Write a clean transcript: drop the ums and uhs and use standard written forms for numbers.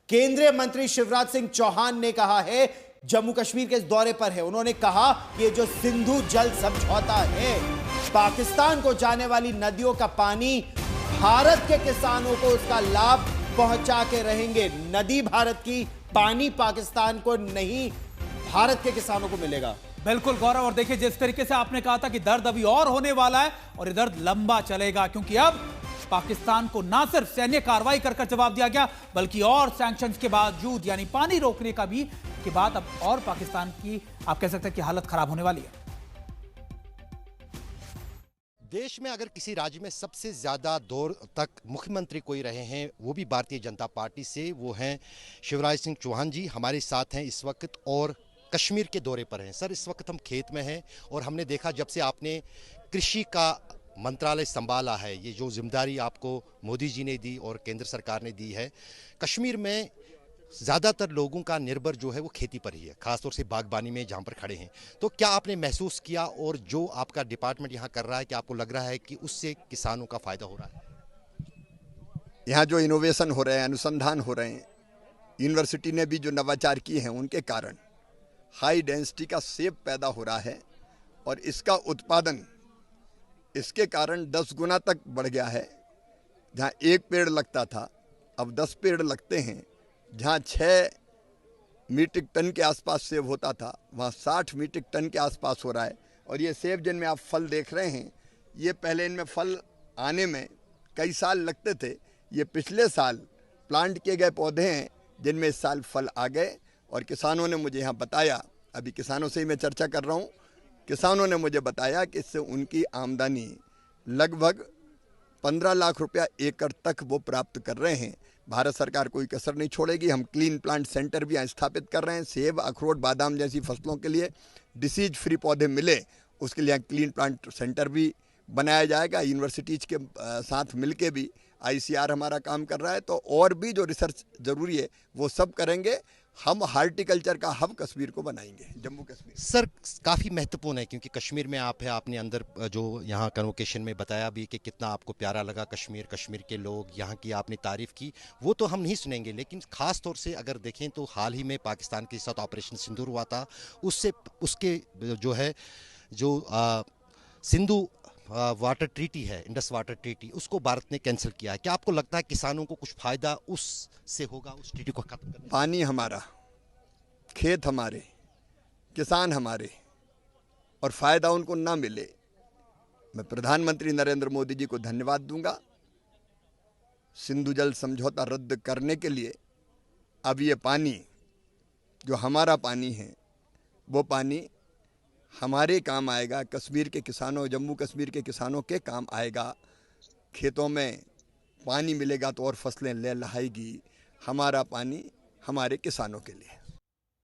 केंद्रीय मंत्री शिवराज सिंह चौहान ने कहा है, जम्मू कश्मीर के इस दौरे पर है, उन्होंने कहा कि ये जो सिंधु जल समझौता है, पाकिस्तान को जाने वाली नदियों का पानी भारत के किसानों को उसका लाभ पहुंचा के रहेंगे। नदी भारत की, पानी पाकिस्तान को नहीं, भारत के किसानों को मिलेगा। बिल्कुल गौरव, और देखिए जिस तरीके से आपने कहा था कि दर्द अभी और होने वाला है और ये दर्द लंबा चलेगा, क्योंकि अब पाकिस्तान को ना सिर्फ सैन्य कार्रवाई कर जवाब दिया गया, बल्कि और सैंक्शंस के बावजूद, यानी पानी रोकने का भी के बाद अब और पाकिस्तान की आप कह सकते हैं कि हालत खराब होने वाली है। देश में अगर किसी राज्य में सबसे ज़्यादा दौर तक मुख्यमंत्री कोई रहे हैं, वो भी भारतीय जनता पार्टी से, वो हैं शिवराज सिंह चौहान जी। हमारे साथ हैं इस वक्त और कश्मीर के दौरे पर हैं। सर, इस वक्त हम खेत में हैं और हमने देखा जब से आपने कृषि का मंत्रालय संभाला है, ये जो जिम्मेदारी आपको मोदी जी ने दी और केंद्र सरकार ने दी है, कश्मीर में ज़्यादातर लोगों का निर्भर जो है वो खेती पर ही है, खासतौर से बागबानी में जहाँ पर खड़े हैं। तो क्या आपने महसूस किया और जो आपका डिपार्टमेंट यहाँ कर रहा है, कि आपको लग रहा है कि उससे किसानों का फ़ायदा हो रहा है? यहाँ जो इनोवेशन हो रहे हैं, अनुसंधान हो रहे हैं, यूनिवर्सिटी ने भी जो नवाचार किए हैं, उनके कारण हाई डेंसिटी का सेब पैदा हो रहा है और इसका उत्पादन इसके कारण 10 गुना तक बढ़ गया है। जहाँ 1 पेड़ लगता था, अब 10 पेड़ लगते हैं। जहाँ 6 मीट्रिक टन के आसपास सेब होता था, वहाँ 60 मीट्रिक टन के आसपास हो रहा है। और ये सेब जिनमें आप फल देख रहे हैं, ये पहले इनमें फल आने में कई साल लगते थे। ये पिछले साल प्लांट किए गए पौधे हैं जिनमें इस साल फल आ गए। और किसानों ने मुझे यहाँ बताया, अभी किसानों से ही मैं चर्चा कर रहा हूँ, किसानों ने मुझे बताया कि इससे उनकी आमदनी लगभग 15 लाख रुपया एकड़ तक वो प्राप्त कर रहे हैं। भारत सरकार कोई कसर नहीं छोड़ेगी। हम क्लीन प्लांट सेंटर भी यहाँ स्थापित कर रहे हैं। सेब, अखरोट, बादाम जैसी फसलों के लिए डिसीज फ्री पौधे मिले, उसके लिए क्लीन प्लांट सेंटर भी बनाया जाएगा। यूनिवर्सिटीज़ के साथ मिलके भी ICR हमारा काम कर रहा है। तो और भी जो रिसर्च ज़रूरी है वो सब करेंगे। हम हार्टिकल्चर का हब कश्मीर को बनाएंगे, जम्मू कश्मीर। सर, काफ़ी महत्वपूर्ण है क्योंकि कश्मीर में आप है, आपने अंदर जो यहाँ कन्वोकेशन में बताया भी कि कितना आपको प्यारा लगा कश्मीर, कश्मीर के लोग, यहाँ की आपने तारीफ़ की, वो तो हम नहीं सुनेंगे। लेकिन ख़ास तौर से अगर देखें तो हाल ही में पाकिस्तान के साथ ऑपरेशन सिंदूर हुआ था, उससे उसके जो है जो सिंधु वाटर ट्रीटी है, इंडस वाटर ट्रीटी, उसको भारत ने कैंसिल किया है। क्या आपको लगता है किसानों को कुछ फ़ायदा उससे होगा, उस ट्रीटी को खत्म करने? पानी हमारा, खेत हमारे, किसान हमारे, और फ़ायदा उनको ना मिले, मैं प्रधानमंत्री नरेंद्र मोदी जी को धन्यवाद दूंगा। सिंधु जल समझौता रद्द करने के लिए अब ये पानी जो हमारा पानी है, वो पानी हमारे काम आएगा, कश्मीर के किसानों, जम्मू कश्मीर के किसानों के काम आएगा। खेतों में पानी मिलेगा तो और फसलें लहलहाएगी। हमारा पानी हमारे किसानों के लिए।